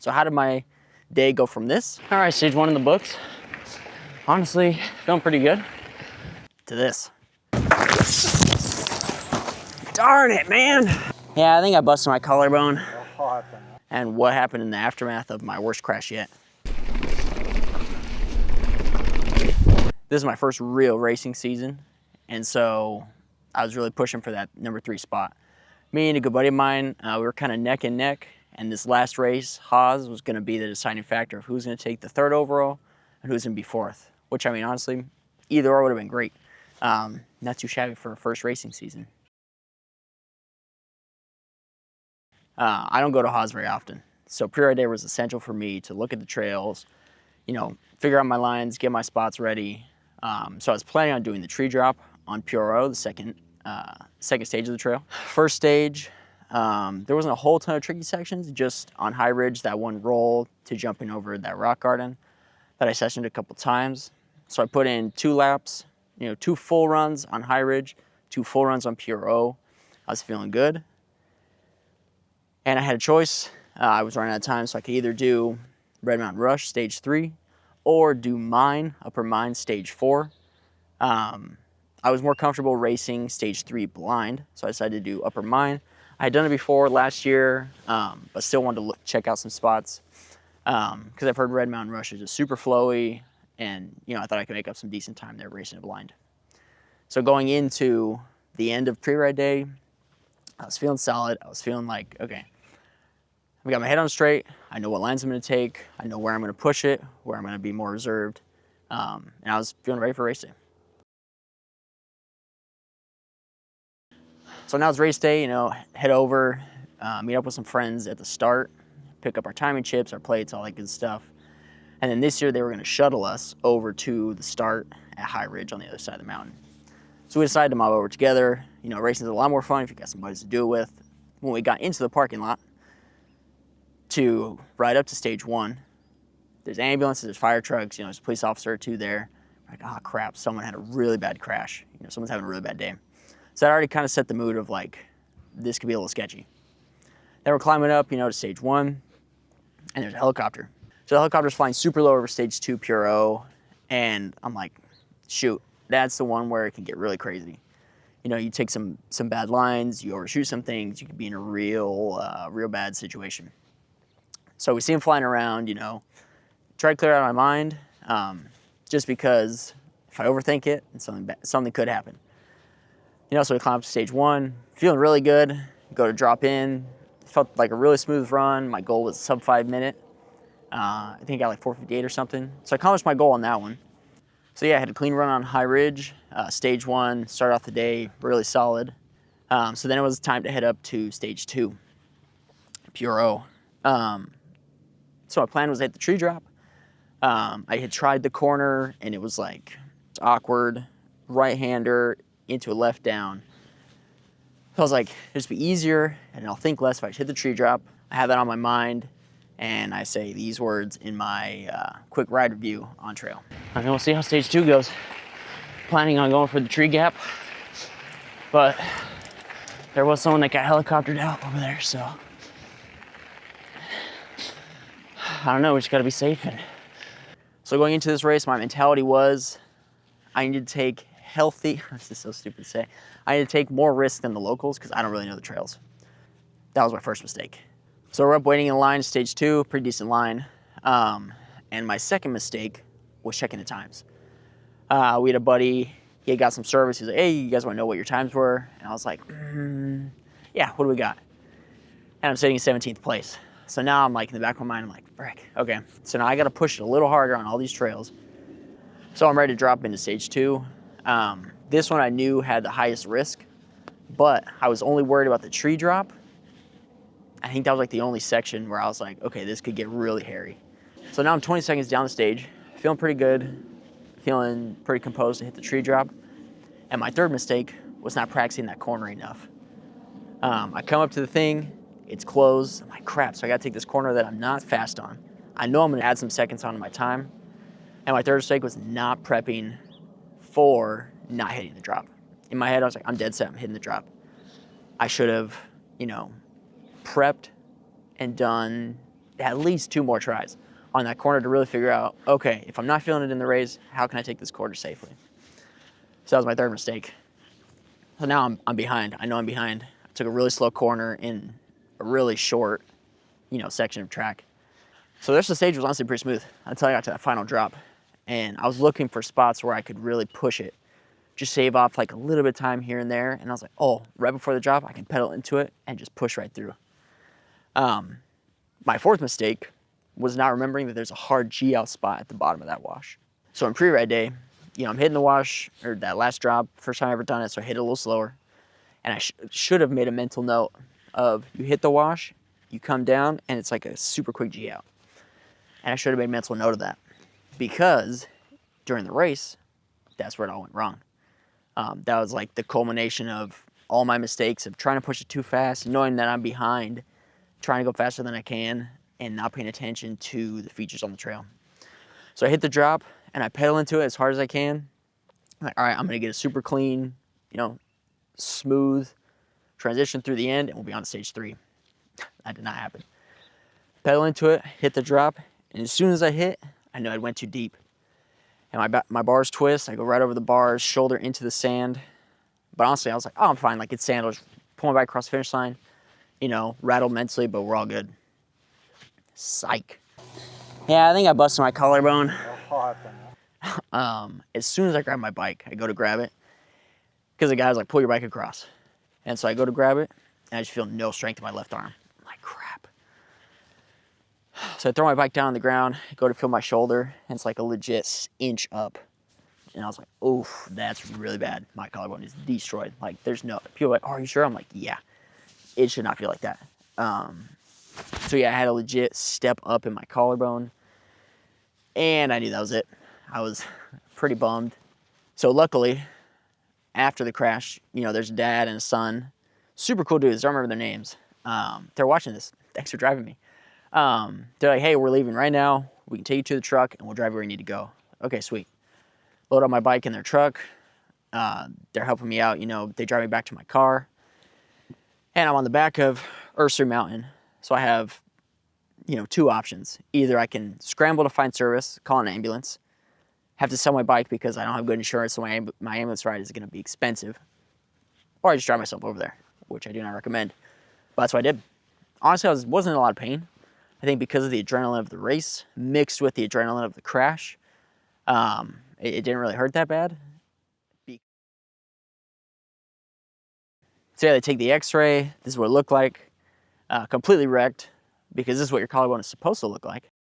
So how did my day go from this? All right, stage 1 in the books. Honestly, feeling pretty good. To this. Darn it, man. Yeah, I think I busted my collarbone. And what happened in the aftermath of my worst crash yet. This is my first real racing season, and so I was really pushing for that number 3 spot. Me and a good buddy of mine, we were kind of neck and neck, and this last race, Haas, was going to be the deciding factor of who's going to take the 3rd overall and who's going to be 4th, which, I mean, honestly, either or would have been great. Not too shabby for a first racing season. I don't go to Haas very often, so pre-ride day was essential for me to look at the trails, you know, figure out my lines, get my spots ready. So I was planning on doing the tree drop on Puro, the second stage of the trail. First stage, there wasn't a whole ton of tricky sections, just on High Ridge, that one roll to jumping over that rock garden that I sessioned a couple times. So I put in 2 laps, you know, 2 full runs on High Ridge, 2 full runs on Puro. I was feeling good. And I had a choice. I was running out of time, so I could either do Red Mountain Rush, stage 3, or do Mine, Upper Mine, stage 4. I was more comfortable racing stage 3 blind, so I decided to do Upper Mine. I had done it before last year, but still wanted to check out some spots because I've heard Red Mountain Rush is just super flowy, and you know, I thought I could make up some decent time there racing it blind. So going into the end of pre-ride day, I was feeling solid. I was feeling like, okay, I've got my head on straight. I know what lines I'm going to take. I know where I'm going to push it, where I'm going to be more reserved. And I was feeling ready for race day. So now it's race day, you know, head over, meet up with some friends at the start, pick up our timing chips, our plates, all that good stuff. And then this year they were going to shuttle us over to the start at High Ridge on the other side of the mountain. So we decided to mob over together. You know, racing is a lot more fun if you've got some buddies to do it with. When we got into the parking lot to ride up to stage 1, there's ambulances, there's fire trucks, you know, there's a police officer or 2 there. We're like, oh crap, someone had a really bad crash. You know, someone's having a really bad day. So that already kind of set the mood of like, this could be a little sketchy. Then we're climbing up, you know, to stage 1, and there's a helicopter. So the helicopter's flying super low over stage 2 Puro, and I'm like, shoot, that's the one where it can get really crazy. You know, you take some bad lines, you overshoot some things, you could be in a real bad situation. So we see him flying around, you know, try to clear it out of my mind, just because if I overthink it, something could happen. You know, so we climb up to stage 1, feeling really good, go to drop in, felt like a really smooth run. My goal was sub 5 minute. I think I got like 4:58 or something. So I accomplished my goal on that one. So yeah, I had a clean run on High Ridge, stage 1, started off the day really solid. So then it was time to head up to stage 2, Puro. So my plan was to hit the tree drop. I had tried the corner and it was like awkward, right-hander into a left down. So I was like, it'll just be easier and I'll think less if I just hit the tree drop. I have that on my mind and I say these words in my quick ride review on trail. And we'll see how stage 2 goes. Planning on going for the tree gap, but there was someone that got helicoptered out over there, so I don't know, we just gotta be safe. And so going into this race, my mentality was I need to take healthy, this is so stupid to say, I need to take more risk than the locals because I don't really know the trails. That was my first mistake. So we're up waiting in line, stage 2, pretty decent line. And my second mistake was checking the times. We had a buddy, he had got some service, he was like, hey, you guys wanna know what your times were? And I was like, yeah, what do we got? And I'm sitting in 17th place. So now I'm like, in the back of my mind, I'm like, frick, okay. So now I gotta push it a little harder on all these trails. So I'm ready to drop into stage 2. This one I knew had the highest risk, but I was only worried about the tree drop. I think that was like the only section where I was like, okay, this could get really hairy. So now I'm 20 seconds down the stage, feeling pretty good, feeling pretty composed to hit the tree drop. And my third mistake was not practicing that corner enough. I come up to the thing, it's closed. I'm like, crap, so I gotta take this corner that I'm not fast on. I know I'm gonna add some seconds onto my time. And my third mistake was not prepping for not hitting the drop. In my head, I was like, I'm dead set, I'm hitting the drop. I should have, you know, prepped and done at least 2 more tries on that corner to really figure out, okay, if I'm not feeling it in the race, how can I take this corner safely? So that was my third mistake. So now I'm behind. I know I'm behind. I took a really slow corner in a really short, section of track. So the rest of the stage was honestly pretty smooth until I got to that final drop. And I was looking for spots where I could really push it, just save off like a little bit of time here and there. And I was like, oh, right before the drop, I can pedal into it and just push right through. My fourth mistake was not remembering that there's a hard G-out spot at the bottom of that wash. So in pre-ride day, I'm hitting the wash, or that last drop, first time I ever done it, so I hit it a little slower. And I should have made a mental note of, you hit the wash, you come down, and it's like a super quick G-out. And I should have made a mental note of that, because during the race, that's where it all went wrong. That was like the culmination of all my mistakes of trying to push it too fast, knowing that I'm behind, trying to go faster than I can, and not paying attention to the features on the trail. So I hit the drop, and I pedal into it as hard as I can. I'm like, all right, I'm gonna get a super clean, smooth transition through the end, and we'll be on to stage 3. That did not happen. Pedal into it, hit the drop, and as soon as I hit, I know I went too deep. And my bars twist, I go right over the bars, shoulder into the sand. But honestly, I was like, oh, I'm fine, like it's sand. I was pulling back across the finish line, rattled mentally, but we're all good. Psych. Yeah, I think I busted my collarbone. As soon as I grab my bike, I go to grab it, because the guy was like, pull your bike across. And so I go to grab it, and I just feel no strength in my left arm. I'm like, crap. So I throw my bike down on the ground, go to feel my shoulder, and it's like a legit inch up. And I was like, oof, that's really bad. My collarbone is destroyed. Like, there's no, people are like, oh, are you sure? I'm like, yeah, it should not feel like that. So yeah, I had a legit step up in my collarbone, and I knew that was it. I was pretty bummed. So luckily, after the crash, there's a dad and a son, super cool dudes. I don't remember their names. They're watching this. Thanks for driving me. They're like, hey, we're leaving right now. We can take you to the truck, and we'll drive where you need to go. Okay, sweet. Load up my bike in their truck. They're helping me out. They drive me back to my car. And I'm on the back of Ursu Mountain. So I have, 2 options. Either I can scramble to find service, call an ambulance, have to sell my bike because I don't have good insurance, so my ambulance ride is going to be expensive. Or I just drive myself over there, which I do not recommend. But that's what I did. Honestly, I wasn't in a lot of pain. I think because of the adrenaline of the race mixed with the adrenaline of the crash, it didn't really hurt that bad. So yeah, they take the x-ray. This is what it looked like. Completely wrecked, because this is what your collarbone is supposed to look like.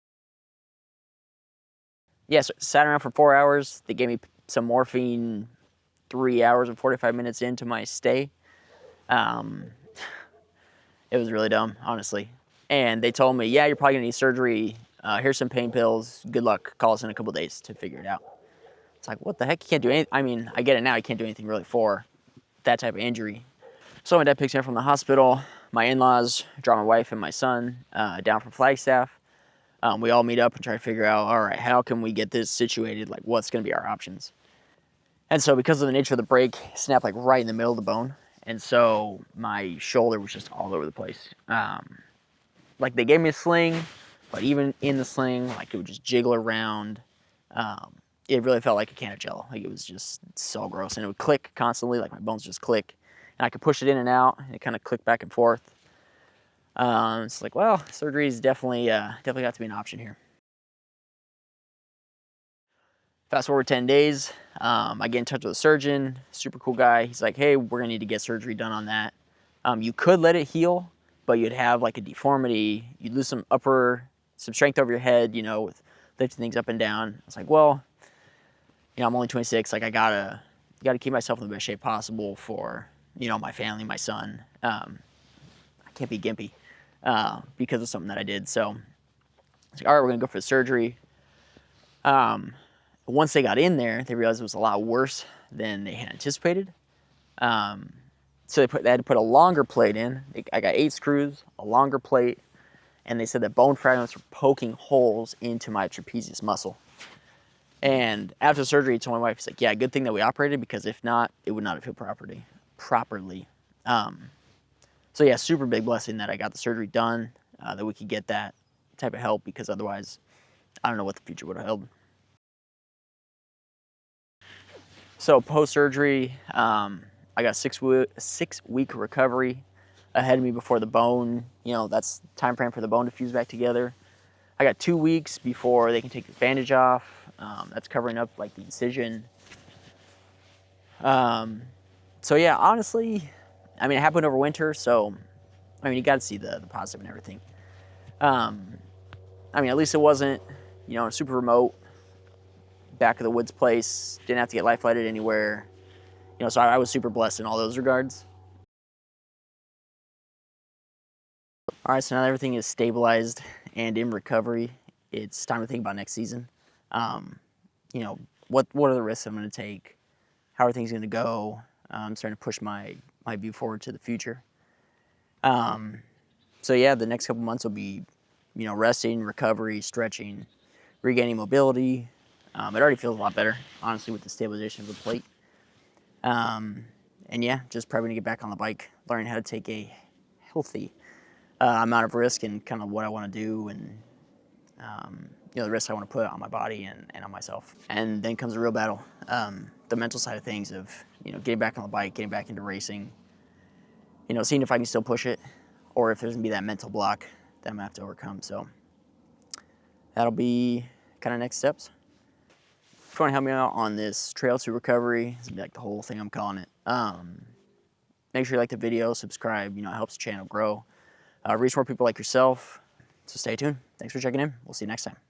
Yeah, so sat around for 4 hours. They gave me some morphine 3 hours and 45 minutes into my stay. It was really dumb, honestly. And they told me, yeah, you're probably gonna need surgery. Here's some pain pills. Good luck. Call us in a couple days to figure it out. It's like, what the heck? You can't do anything. I mean, I get it now. You can't do anything really for that type of injury. So my dad picks me up from the hospital. My in-laws draw my wife and my son down from Flagstaff. We all meet up and try to figure out, all right, how can we get this situated? Like, what's going to be our options? And so because of the nature of the break, it snapped like right in the middle of the bone. And so my shoulder was just all over the place. Like, they gave me a sling, but even in the sling, like, it would just jiggle around. It really felt like a can of Jello. Like, it was just so gross. And it would click constantly, like my bones just click. And I could push it in and out, and it kind of clicked back and forth. It's like, well, surgery is definitely got to be an option here. Fast forward 10 days, I get in touch with a surgeon, super cool guy. He's like, hey, we're gonna need to get surgery done on that. You could let it heal, but you'd have like a deformity. You'd lose some strength over your head, with lifting things up and down. I was like, well, I'm only 26. Like, I gotta keep myself in the best shape possible for, my family, my son. I can't be gimpy because of something that I did. So I was like, all right, we're gonna go for the surgery. Once they got in there, they realized it was a lot worse than they had anticipated. So they had to put a longer plate in. I got 8 screws, a longer plate, and they said that bone fragments were poking holes into my trapezius muscle. And after surgery, I told my wife, he's like, yeah, good thing that we operated, because if not, it would not have healed properly. So yeah, super big blessing that I got the surgery done, that we could get that type of help, because otherwise I don't know what the future would have held. So post-surgery, I got 6-week recovery ahead of me before the bone, that's time frame for the bone to fuse back together. I got 2 weeks before they can take the bandage off. That's covering up like the incision. So yeah, honestly, I mean, it happened over winter, so I mean, you got to see the positive and everything. I mean, at least it wasn't, super remote, back of the woods place. Didn't have to get life flighted anywhere. So I was super blessed in all those regards. All right, so now that everything is stabilized and in recovery, it's time to think about next season. Um, what are the risks I'm going to take? How are things going to go? I'm starting to push my view forward to the future. So yeah, the next couple months will be, resting, recovery, stretching, regaining mobility. It already feels a lot better, honestly, with the stabilization of the plate. And yeah, just probably gonna get back on the bike, learning how to take a healthy amount of risk and kind of what I want to do, and the risks I want to put on my body and on myself. And then comes the real battle, the mental side of things of getting back on the bike, getting back into racing. Seeing if I can still push it, or if there's gonna be that mental block that I'm gonna have to overcome. So that'll be kind of next steps. If you want to help me out on this trail to recovery, it's gonna be like the whole thing I'm calling it. Make sure you like the video, subscribe. It helps the channel grow. Reach more people like yourself. So stay tuned. Thanks for checking in. We'll see you next time.